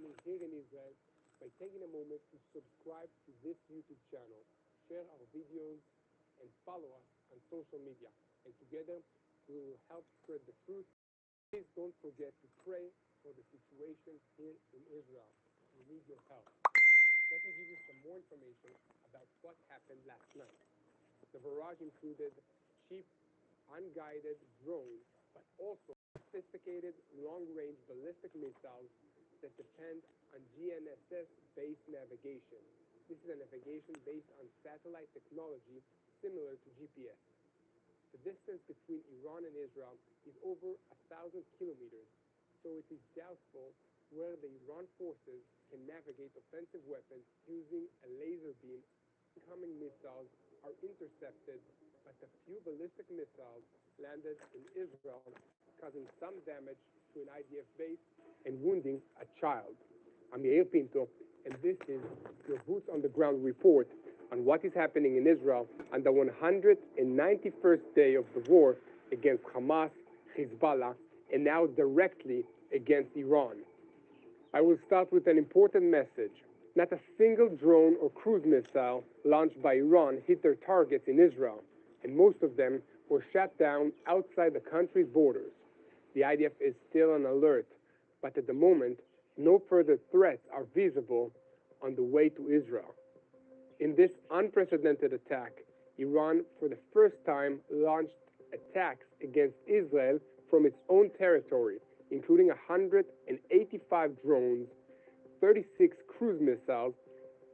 happening here in Israel by taking a moment to subscribe to this YouTube channel, share our videos, and follow us on social media. And together, we will help spread the truth. Please don't forget to pray for the situation here in Israel. We need your help. Let me give you some more information about what happened last night. The barrage included cheap, unguided drones, but also sophisticated long-range ballistic missiles that depend on GNSS-based navigation. This is a navigation based on satellite technology similar to GPS. The distance between Iran and Israel is over 1,000 kilometers, so it is doubtful where the Iran forces can navigate offensive weapons using a laser beam. Incoming missiles are intercepted, but a few ballistic missiles landed in Israel, causing some damage to an IDF base and wounding a child. I'm Yair Pinto, and this is your Boots on the Ground report on what is happening in Israel on the 191st day of the war against Hamas, Hezbollah, and now directly against Iran. I will start with an important message. Not a single drone or cruise missile launched by Iran hit their targets in Israel, and most of them were shot down outside the country's borders. The IDF is still on alert, but at the moment, no further threats are visible on the way to Israel. In this unprecedented attack, Iran, for the first time, launched attacks against Israel from its own territory, including 185 drones, 36 cruise missiles,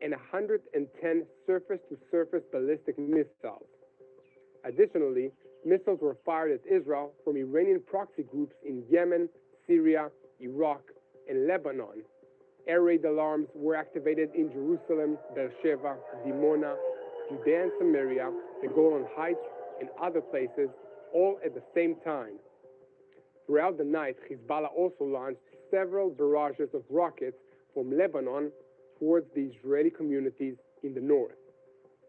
and 110 surface-to-surface ballistic missiles. Additionally, missiles were fired at Israel from Iranian proxy groups in Yemen, Syria, Iraq, and Lebanon. Air raid alarms were activated in Jerusalem, Beersheba, Dimona, Judea and Samaria, the Golan Heights, and other places, all at the same time. Throughout the night, Hezbollah also launched several barrages of rockets from Lebanon towards the Israeli communities in the north.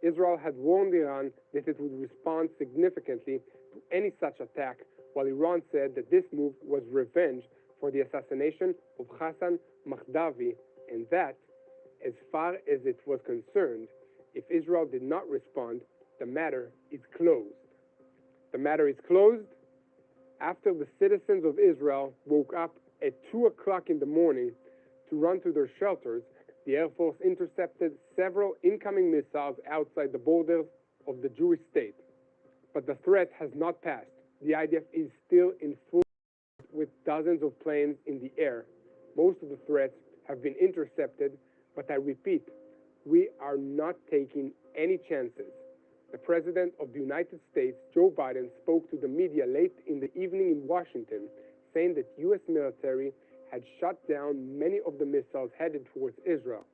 Israel had warned Iran that it would respond significantly to any such attack, while Iran said that this move was revenge for the assassination of Hassan Mahdavi, and that, as far as it was concerned, if Israel did not respond, the matter is closed. The matter is closed after the citizens of Israel woke up at 2 o'clock in the morning to run to their shelters. The Air Force intercepted several incoming missiles outside the borders of the Jewish state. But the threat has not passed. The IDF is still in full with dozens of planes in the air. Most of the threats have been intercepted, but I repeat, we are not taking any chances. The President of the United States, Joe Biden, spoke to the media late in the evening in Washington, saying that U.S. military had shot down many of the missiles headed towards Israel.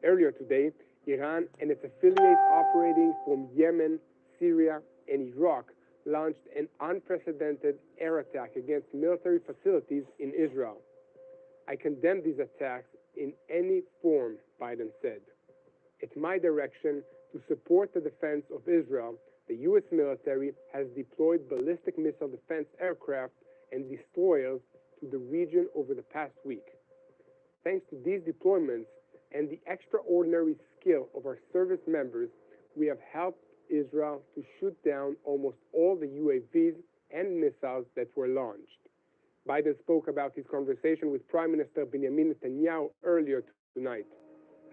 Earlier today, Iran and its affiliates operating from Yemen, Syria, and Iraq launched an unprecedented air attack against military facilities in Israel. I condemn these attacks in any form, Biden said. At my direction, to support the defense of Israel, the U.S. military has deployed ballistic missile defense aircraft and destroyers to the region over the past week. Thanks to these deployments and the extraordinary skill of our service members, we have helped Israel to shoot down almost all the UAVs and missiles that were launched. Biden spoke about his conversation with Prime Minister Benjamin Netanyahu earlier tonight.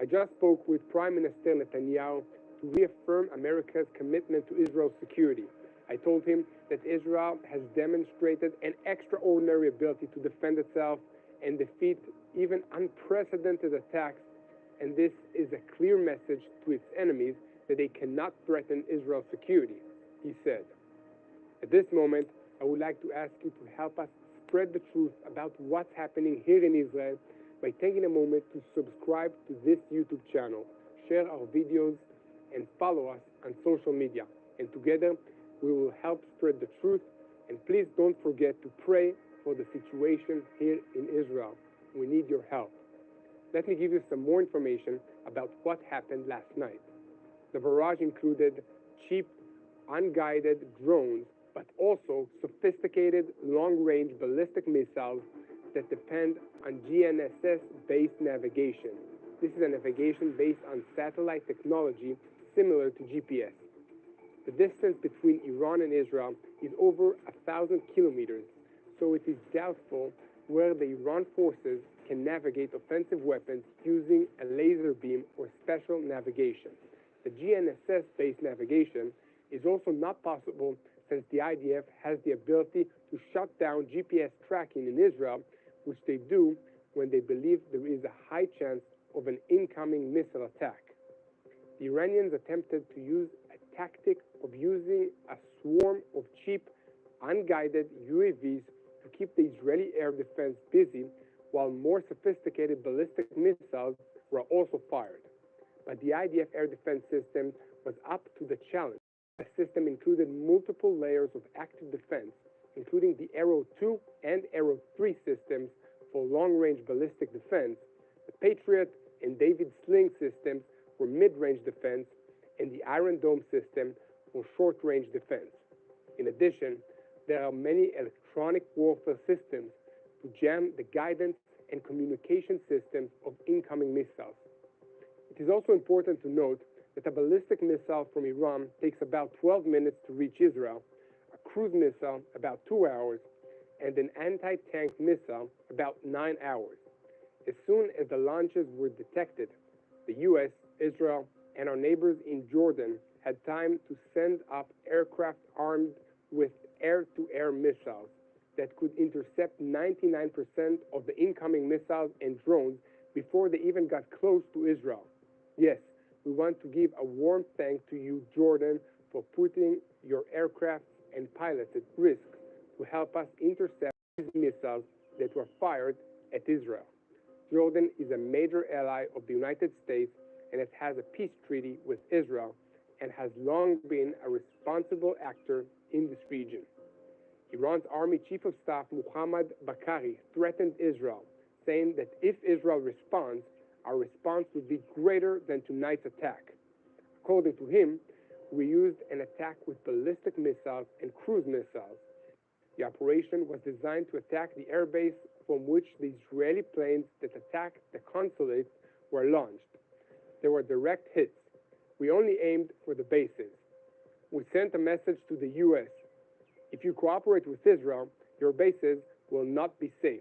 I just spoke with Prime Minister Netanyahu to reaffirm America's commitment to Israel's security. I told him that Israel has demonstrated an extraordinary ability to defend itself and defeat even unprecedented attacks, and this is a clear message to its enemies that they cannot threaten Israel's security, he said. At this moment, I would like to ask you to help us spread the truth about what's happening here in Israel by taking a moment to subscribe to this YouTube channel, share our videos, and follow us on social media. And together, we will help spread the truth. And please don't forget to pray for the situation here in Israel. We need your help. Let me give you some more information about what happened last night. The barrage included cheap, unguided drones, but also sophisticated long-range ballistic missiles that depend on GNSS-based navigation. This is a navigation based on satellite technology similar to GPS. The distance between Iran and Israel is over 1,000 kilometers, so it is doubtful where the Iran forces can navigate offensive weapons using a laser beam or special navigation. The GNSS-based navigation is also not possible since the IDF has the ability to shut down GPS tracking in Israel, which they do when they believe there is a high chance of an incoming missile attack. The Iranians attempted to use a tactic of using a swarm of cheap, unguided UAVs to keep the Israeli air defense busy, while more sophisticated ballistic missiles were also fired. But the IDF air defense system was up to the challenge. The system included multiple layers of active defense, including the Arrow 2 and Arrow 3 systems for long-range ballistic defense, the Patriot and David Sling systems for mid-range defense, and the Iron Dome system for short-range defense. In addition, there are many electronic warfare systems to jam the guidance and communication systems of incoming missiles. It is also important to note that a ballistic missile from Iran takes about 12 minutes to reach Israel, a cruise missile about 2 hours, and an anti-tank missile about 9 hours. As soon as the launches were detected, the U.S., Israel, and our neighbors in Jordan had time to send up aircraft armed with air-to-air missiles that could intercept 99% of the incoming missiles and drones before they even got close to Israel. Yes, we want to give a warm thank to you, Jordan, for putting your aircraft and pilots at risk to help us intercept these missiles that were fired at Israel. Jordan is a major ally of the United States, and it has a peace treaty with Israel and has long been a responsible actor in this region. Iran's Army Chief of Staff Muhammad Bakari threatened Israel, saying that if Israel responds, our response would be greater than tonight's attack. According to him, we used an attack with ballistic missiles and cruise missiles. The operation was designed to attack the airbase from which the Israeli planes that attacked the consulates were launched. There were direct hits. We only aimed for the bases. We sent a message to the U.S. If you cooperate with Israel, your bases will not be safe.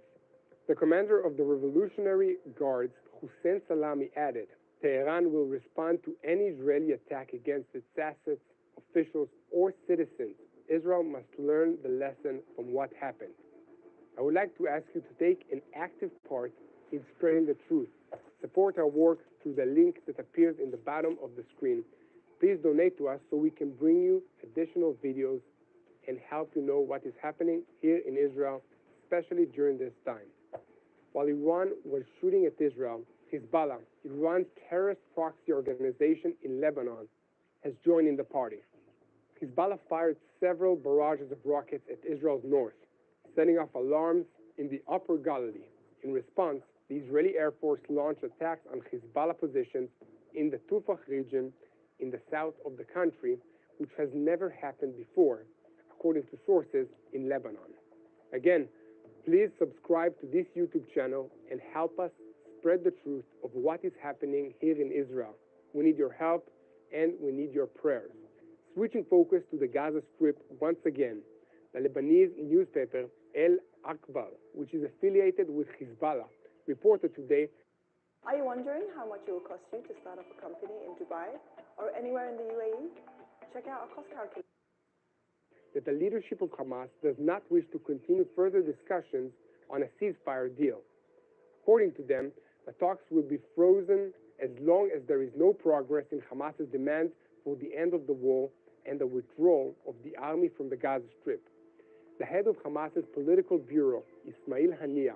The commander of the Revolutionary Guards, Hussein Salami, added, Tehran will respond to any Israeli attack against its assets, officials, or citizens. Israel must learn the lesson from what happened. I would like to ask you to take an active part in spreading the truth. Support our work through the link that appears in the bottom of the screen. Please donate to us so we can bring you additional videos and help you know what is happening here in Israel, especially during this time. While Iran was shooting at Israel, Hezbollah, Iran's terrorist proxy organization in Lebanon, has joined in the party. Hezbollah fired several barrages of rockets at Israel's north, setting off alarms in the upper Galilee. In response, the Israeli Air Force launched attacks on Hezbollah positions in the Tufah region in the south of the country, which has never happened before, according to sources in Lebanon. Again, please subscribe to this YouTube channel and help us spread the truth of what is happening here in Israel. We need your help and we need your prayers. Switching focus to the Gaza Strip once again, the Lebanese newspaper El Akbar, which is affiliated with Hezbollah, reported today. Are you wondering how much it will cost you to start up a company in Dubai or anywhere in the UAE? Check out our cost calculator. That the leadership of Hamas does not wish to continue further discussions on a ceasefire deal. According to them, the talks will be frozen as long as there is no progress in Hamas's demands for the end of the war and the withdrawal of the army from the Gaza Strip. The head of Hamas's political bureau, Ismail Haniyeh,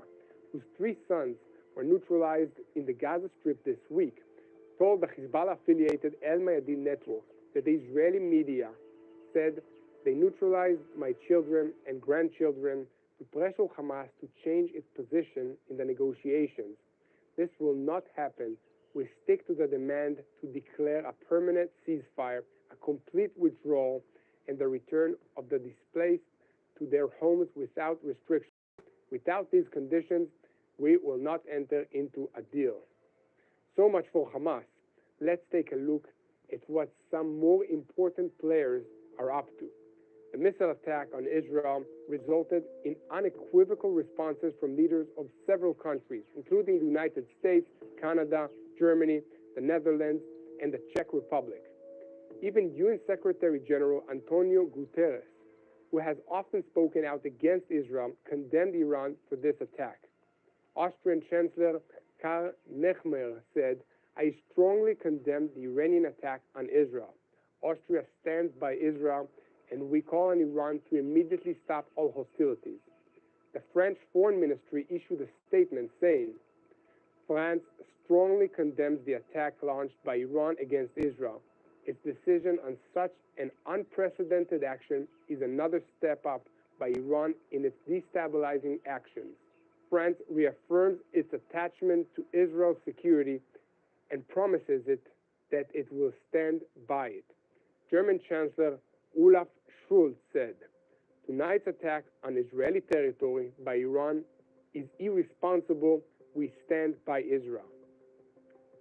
whose 3 sons were neutralized in the Gaza Strip this week, told the Hezbollah-affiliated El Mayadeen network that the Israeli media said they neutralized my children and grandchildren to pressure Hamas to change its position in the negotiations. This will not happen. We stick to the demand to declare a permanent ceasefire, a complete withdrawal, and the return of the displaced to their homes without restriction. Without these conditions, we will not enter into a deal. So much for Hamas. Let's take a look at what some more important players are up to. The missile attack on Israel resulted in unequivocal responses from leaders of several countries, including the United States, Canada, Germany, the Netherlands, and the Czech Republic. Even UN Secretary General Antonio Guterres, who has often spoken out against Israel, condemned Iran for this attack. Austrian Chancellor Karl Nehammer said, "I strongly condemn the Iranian attack on Israel. Austria stands by Israel, and we call on Iran to immediately stop all hostilities." The French Foreign Ministry issued a statement saying, "France strongly condemns the attack launched by Iran against Israel. Its decision on such an unprecedented action is another step up by Iran in its destabilizing actions. France reaffirms its attachment to Israel's security and promises that it will stand by it." German Chancellor Olaf Scholz said, "Tonight's attack on Israeli territory by Iran is irresponsible. We stand by Israel."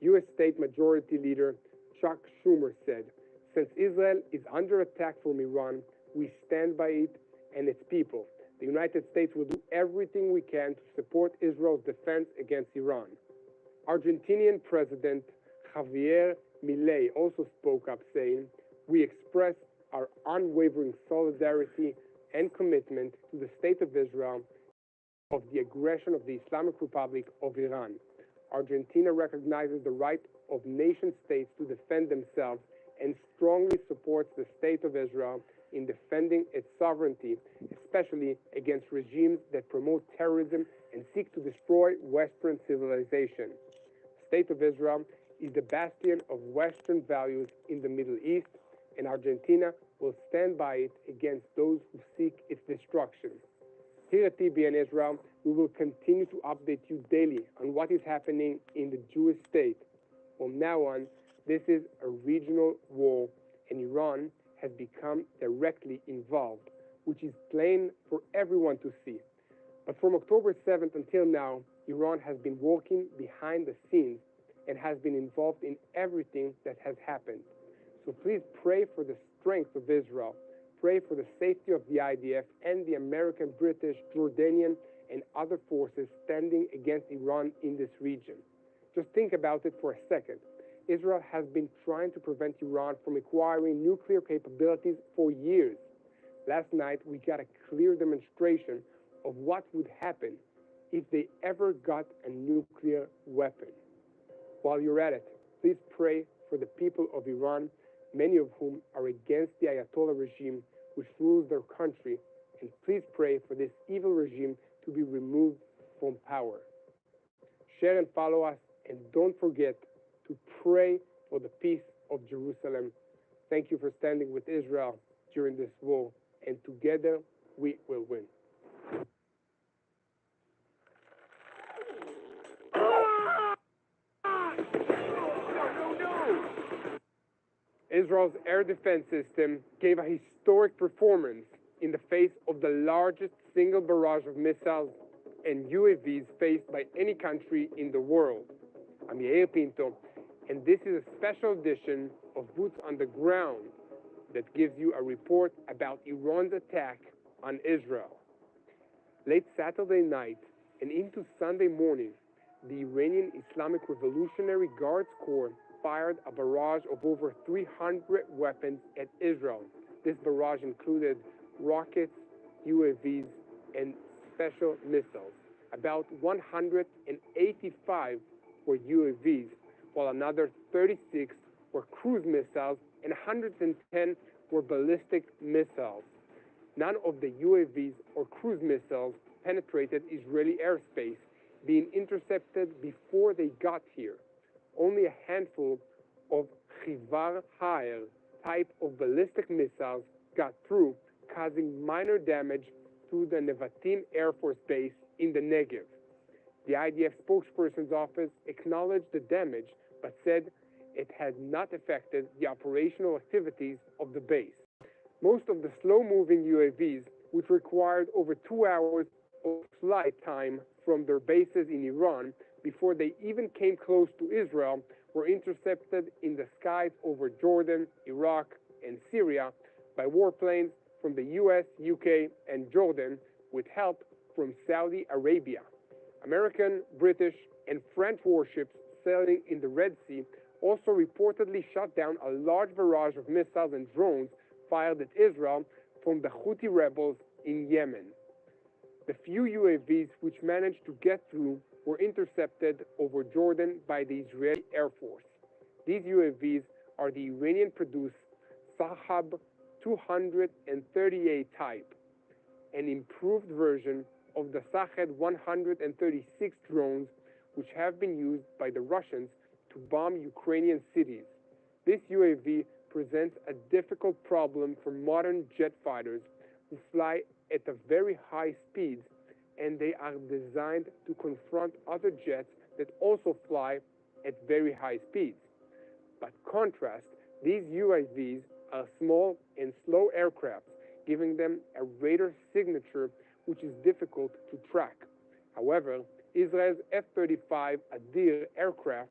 U.S. State Majority Leader Chuck Schumer said, "Since Israel is under attack from Iran, we stand by it and its people. The United States will do everything we can to support Israel's defense against Iran." Argentinian President Javier Milei also spoke up, saying, "We express our unwavering solidarity and commitment to the State of Israel of the aggression of the Islamic Republic of Iran. Argentina recognizes the right of nation-states to defend themselves and strongly supports the State of Israel in defending its sovereignty, especially against regimes that promote terrorism and seek to destroy Western civilization. The State of Israel is the bastion of Western values in the Middle East, and Argentina will stand by it against those who seek its destruction." Here at TBN Israel, we will continue to update you daily on what is happening in the Jewish state. From now on, this is a regional war, and Iran has become directly involved, which is plain for everyone to see. But from October 7th until now, Iran has been working behind the scenes and has been involved in everything that has happened. So please pray for the strength of Israel. Pray for the safety of the IDF and the American, British, Jordanian, and other forces standing against Iran in this region. Just think about it for a second. Israel has been trying to prevent Iran from acquiring nuclear capabilities for years. Last night, we got a clear demonstration of what would happen if they ever got a nuclear weapon. While you're at it, please pray for the people of Iran, many of whom are against the Ayatollah regime which rules their country, and please pray for this evil regime to be removed from power. Share and follow us, and don't forget to pray for the peace of Jerusalem. Thank you for standing with Israel during this war, and together we will win. Israel's air defense system gave a historic performance in the face of the largest single barrage of missiles and UAVs faced by any country in the world. I'm Yair Pinto, and this is a special edition of Boots on the Ground that gives you a report about Iran's attack on Israel. Late Saturday night and into Sunday morning, the Iranian Islamic Revolutionary Guards Corps fired a barrage of over 300 weapons at Israel. This barrage included rockets, UAVs, and special missiles. About 185 were UAVs, while another 36 were cruise missiles and 110 were ballistic missiles. None of the UAVs or cruise missiles penetrated Israeli airspace, being intercepted before they got here. Only a handful of Chivar Ha'er type of ballistic missiles got through, causing minor damage to the Nevatim Air Force Base in the Negev. The IDF spokesperson's office acknowledged the damage, but said it had not affected the operational activities of the base. Most of the slow-moving UAVs, which required over 2 hours of flight time from their bases in Iran before they even came close to Israel were intercepted in the skies over Jordan, Iraq, and Syria by warplanes from the US, UK, and Jordan with help from Saudi Arabia. American, British, and French warships sailing in the Red Sea also reportedly shot down a large barrage of missiles and drones fired at Israel from the Houthi rebels in Yemen. The few UAVs which managed to get through were intercepted over Jordan by the Israeli Air Force. These UAVs are the Iranian-produced Sahab 238 type, an improved version of the Shahed 136 drones which have been used by the Russians to bomb Ukrainian cities. This UAV presents a difficult problem for modern jet fighters who fly at a very high speeds, and they are designed to confront other jets that also fly at very high speeds. By contrast, these UAVs are small and slow aircraft, giving them a radar signature which is difficult to track. However, Israel's F-35 Adir aircraft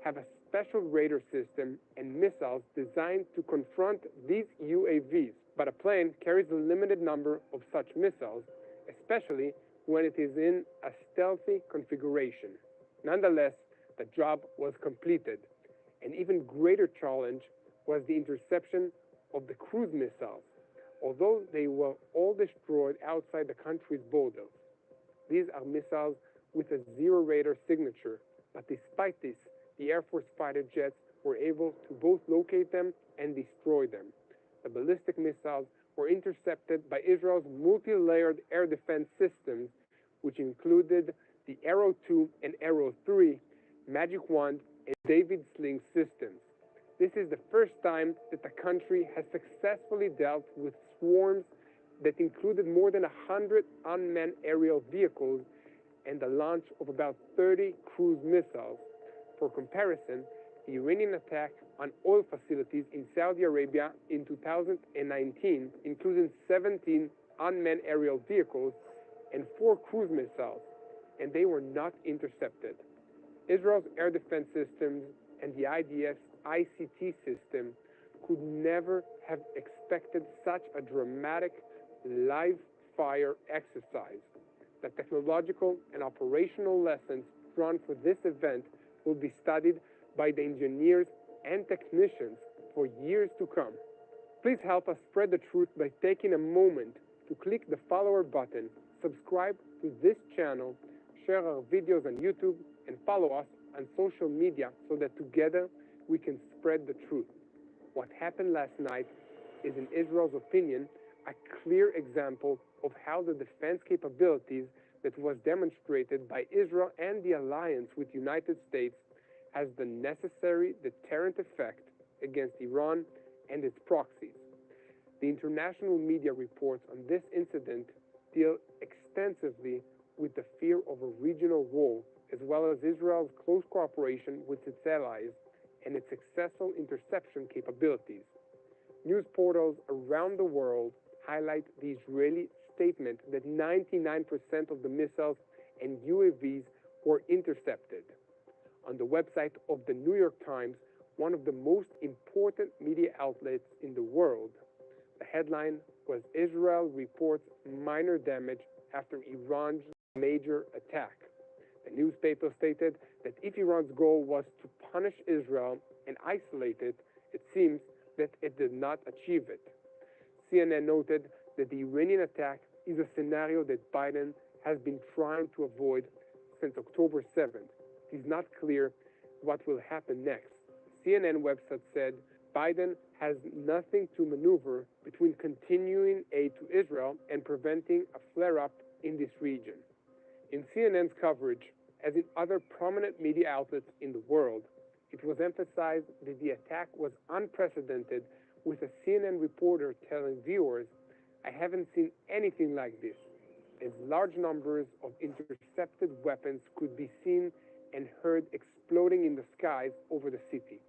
have a special radar system and missiles designed to confront these UAVs, but a plane carries a limited number of such missiles, especially when it is in a stealthy configuration. Nonetheless, the job was completed. An even greater challenge was the interception of the cruise missiles, although they were all destroyed outside the country's borders. These are missiles with a zero radar signature, but despite this, the Air Force fighter jets were able to both locate them and destroy them. The ballistic missiles were intercepted by Israel's multi-layered air defense systems, which included the Arrow 2 and Arrow 3, Magic Wand, and David Sling systems. This is the first time that the country has successfully dealt with swarms that included more than 100 unmanned aerial vehicles and the launch of about 30 cruise missiles. For comparison, the Iranian attack on oil facilities in Saudi Arabia in 2019 included 17 unmanned aerial vehicles and 4 cruise missiles, and they were not intercepted. Israel's air defense systems and the IDF's ICT system could never have expected such a dramatic live-fire exercise. The technological and operational lessons drawn for this event will be studied by the engineers and technicians for years to come. Please help us spread the truth by taking a moment to click the follower button, subscribe to this channel, share our videos on YouTube, and follow us on social media so that together we can spread the truth. What happened last night is, in Israel's opinion, a clear example of how the defense capabilities that was demonstrated by Israel and the alliance with the United States has the necessary deterrent effect against Iran and its proxies. The international media reports on this incident deal extensively with the fear of a regional war, as well as Israel's close cooperation with its allies and its successful interception capabilities. News portals around the world highlight the Israeli statement that 99% of the missiles and UAVs were intercepted. On the website of the New York Times, one of the most important media outlets in the world, the headline was "Israel reports minor damage after Iran's major attack." The newspaper stated that if Iran's goal was to punish Israel and isolate it, it seems that it did not achieve it. CNN noted that the Iranian attack is a scenario that Biden has been trying to avoid since October 7th. It is not clear what will happen next. CNN website said Biden has nothing to maneuver between continuing aid to Israel and preventing a flare-up in this region. In CNN's coverage, as in other prominent media outlets in the world, it was emphasized that the attack was unprecedented, with a CNN reporter telling viewers, "I haven't seen anything like this," as large numbers of intercepted weapons could be seen and heard exploding in the skies over the city.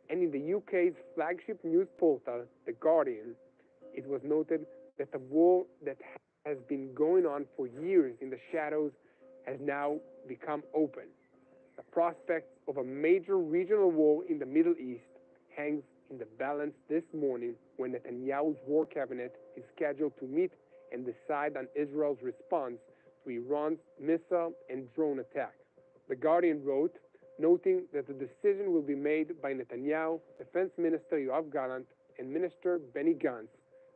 And in the UK's flagship news portal, The Guardian, it was noted that the war that has been going on for years in the shadows has now become open. The prospect of a major regional war in the Middle East hangs in the balance this morning when Netanyahu's war cabinet is scheduled to meet and decide on Israel's response to Iran's missile and drone attack. The Guardian wrote, noting that the decision will be made by Netanyahu, Defense Minister Yoav Gallant, and Minister Benny Gantz,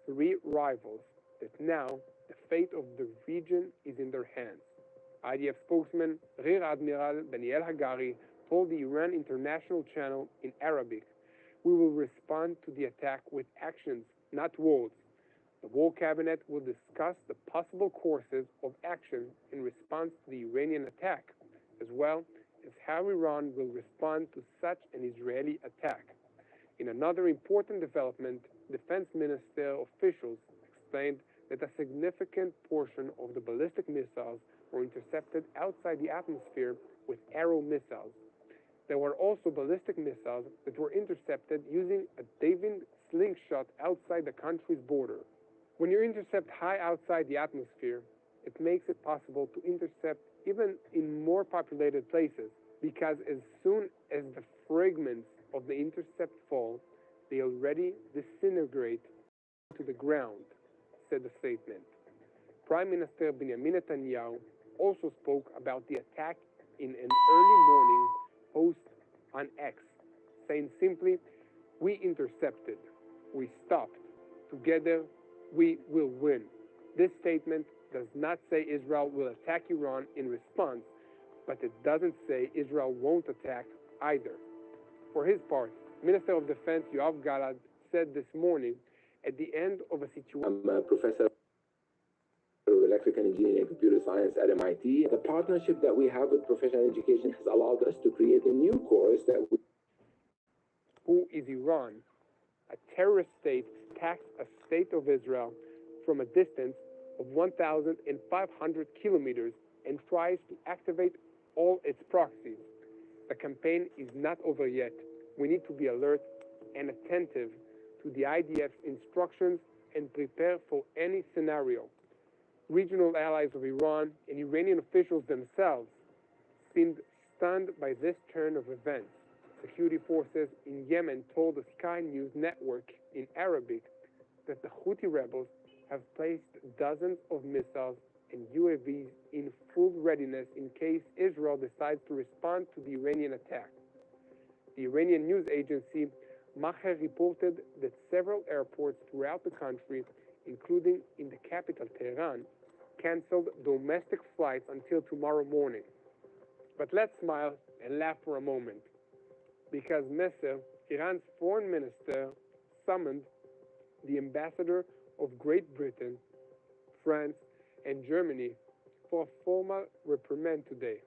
three rivals, that now the fate of the region is in their hands. IDF spokesman Rear Admiral Daniel Hagari told the Iran International Channel in Arabic, "We will respond to the attack with actions, not words. The war cabinet will discuss the possible courses of action in response to the Iranian attack, as well as how Iran will respond to such an Israeli attack." In another important development, Defense Minister officials explained that a significant portion of the ballistic missiles were intercepted outside the atmosphere with Arrow missiles. There were also ballistic missiles that were intercepted using a David slingshot outside the country's border. When you intercept high outside the atmosphere, it makes it possible to intercept even in more populated places, because as soon as the fragments of the intercept fall, they already disintegrate to the ground, said the statement. Prime Minister Benjamin Netanyahu also spoke about the attack in an early morning post on X, saying simply, "We intercepted, we stopped, together we will win." This statement does not say Israel will attack Iran in response, but it doesn't say Israel won't attack either. For his part, Minister of Defense Yoav Gallant said this morning, at the end of a situation... I'm a professor of electrical engineering and computer science at MIT. The partnership that we have with professional education has allowed us to create a new course that we... Who is Iran? A terrorist state attacks a state of Israel from a distance of 1,500 kilometers and tries to activate all its proxies. The campaign is not over yet. We need to be alert and attentive to the IDF's instructions and prepare for any scenario. Regional allies of Iran and Iranian officials themselves seemed stunned by this turn of events. Security forces in Yemen told the Sky News network in Arabic that the Houthi rebels have placed dozens of missiles and UAVs in full readiness in case Israel decides to respond to the Iranian attack. The Iranian news agency Maher reported that several airports throughout the country, including in the capital Tehran, canceled domestic flights until tomorrow morning. But let's smile and laugh for a moment, because Messer, Iran's foreign minister, summoned the ambassador of Great Britain, France, and Germany for a formal reprimand today,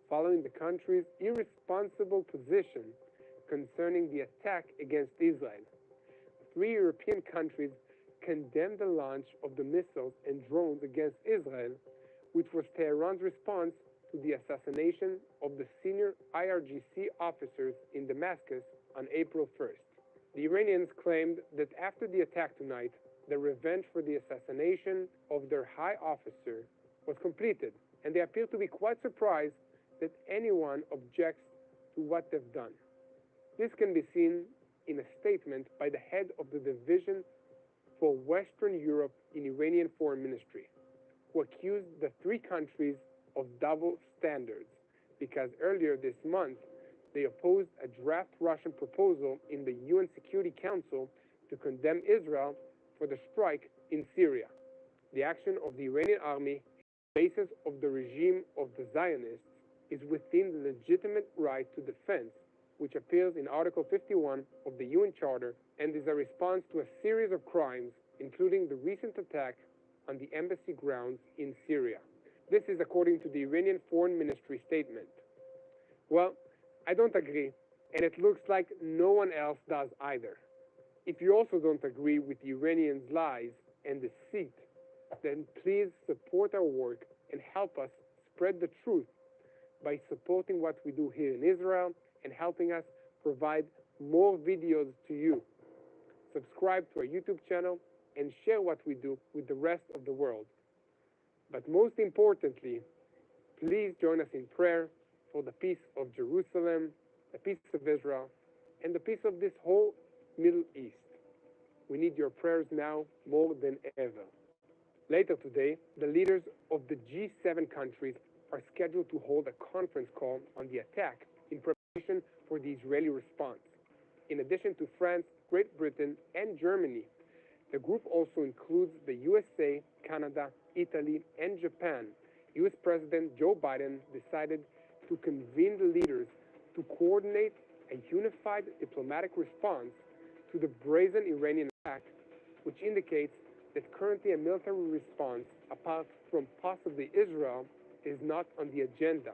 following the country's irresponsible position concerning the attack against Israel. Three European countries condemned the launch of the missiles and drones against Israel, which was Tehran's response to the assassination of the senior IRGC officers in Damascus on April 1st. The Iranians claimed that after the attack tonight, the revenge for the assassination of their high officer was completed, and they appear to be quite surprised that anyone objects to what they've done. This can be seen in a statement by the head of the Division for Western Europe in Iranian Foreign Ministry, who accused the three countries of double standards because earlier this month they opposed a draft Russian proposal in the UN Security Council to condemn Israel for the strike in Syria. The action of the Iranian army, basis of the regime of the Zionists, is within the legitimate right to defense, which appears in Article 51 of the UN Charter and is a response to a series of crimes, including the recent attack on the embassy grounds in Syria. This is according to the Iranian Foreign Ministry statement. Well, I don't agree, and it looks like no one else does either. If you also don't agree with the Iranians' lies and deceit, then please support our work and help us spread the truth by supporting what we do here in Israel and helping us provide more videos to you. Subscribe to our YouTube channel and share what we do with the rest of the world. But most importantly, please join us in prayer for the peace of Jerusalem, the peace of Israel, and the peace of this whole Middle East. We need your prayers now more than ever. Later today, the leaders of the G7 countries are scheduled to hold a conference call on the attack in preparation for the Israeli response. In addition to France, Great Britain, and Germany, the group also includes the USA, Canada, Italy, and Japan. US President Joe Biden decided to convene the leaders to coordinate a unified diplomatic response to the brazen Iranian attack, which indicates that currently a military response, apart from possibly Israel, is not on the agenda.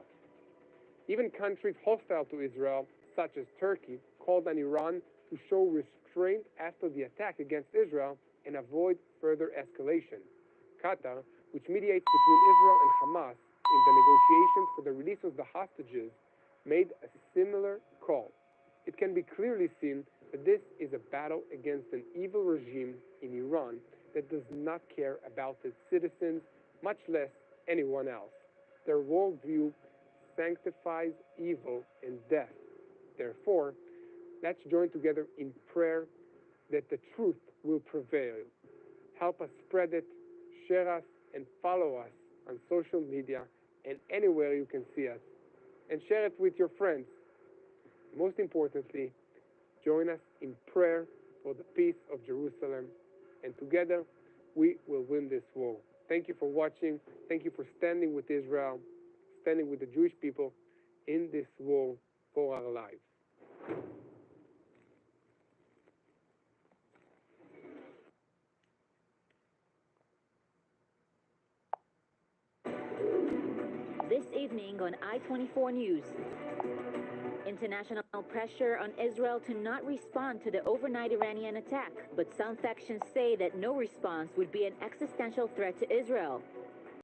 Even countries hostile to Israel, such as Turkey, called on Iran to show restraint after the attack against Israel and avoid further escalation. Qatar, which mediates between Israel and Hamas in the negotiations for the release of the hostages, made a similar call. It can be clearly seen that this is a battle against an evil regime in Iran that does not care about its citizens, much less anyone else. Their worldview sanctifies evil and death. Therefore, let's join together in prayer that the truth will prevail. Help us spread it, share us, and follow us on social media and anywhere you can see us. And share it with your friends. Most importantly, join us in prayer for the peace of Jerusalem, and together we will win this war. Thank you for watching. Thank you for standing with Israel, standing with the Jewish people in this war for our lives. This evening on I-24 News. International pressure on Israel to not respond to the overnight Iranian attack, but some factions say that no response would be an existential threat to Israel.